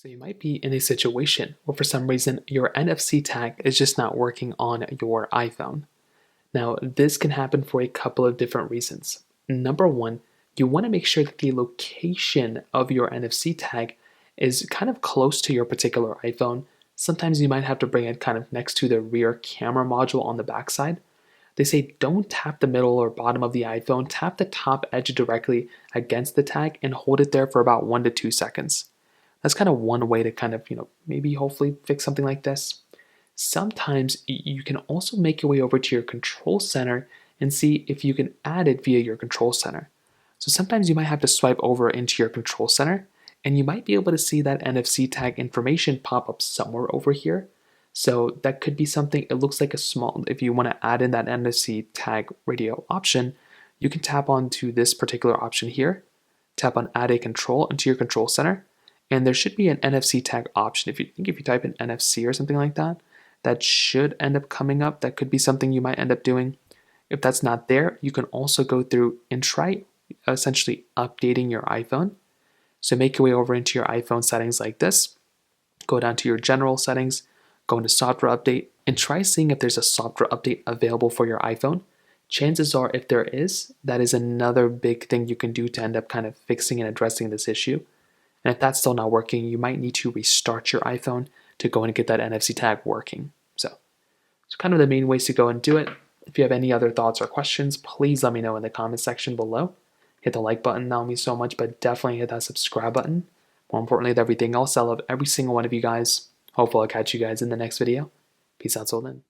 So you might be in a situation where for some reason your NFC tag is just not working on your iPhone. Now, this can happen for a couple of different reasons. Number one, you want to make sure that the location of your NFC tag is kind of close to your particular iPhone. Sometimes you might have to bring it kind of next to the rear camera module on the backside. They say don't tap the middle or bottom of the iPhone, tap the top edge directly against the tag and hold it there for about 1 to 2 seconds. That's kind of one way to kind of, maybe hopefully fix something like this. Sometimes you can also make your way over to your control center and see if you can add it via your control center. So sometimes you might have to swipe over into your control center and you might be able to see that NFC tag information pop up somewhere over here. So that could be something, it looks like a small, if you want to add in that NFC tag radio option, you can tap onto this particular option here, tap on add a control into your control center, and there should be an NFC tag option. If you type in NFC or something like that, that should end up coming up. That could be something you might end up doing. If that's not there, you can also go through and try essentially updating your iPhone. So make your way over into your iPhone settings like this. Go down to your general settings, go into software update, and try seeing if there's a software update available for your iPhone. Chances are, if there is, that is another big thing you can do to end up kind of fixing and addressing this issue. And if that's still not working, you might need to restart your iPhone to go and get that NFC tag working. So it's kind of the main ways to go and do it. If you have any other thoughts or questions, please let me know in the comment section below. Hit the like button, that'll mean so much, but definitely hit that subscribe button. More importantly than everything else, I love every single one of you guys. Hopefully I'll catch you guys in the next video. Peace out till then.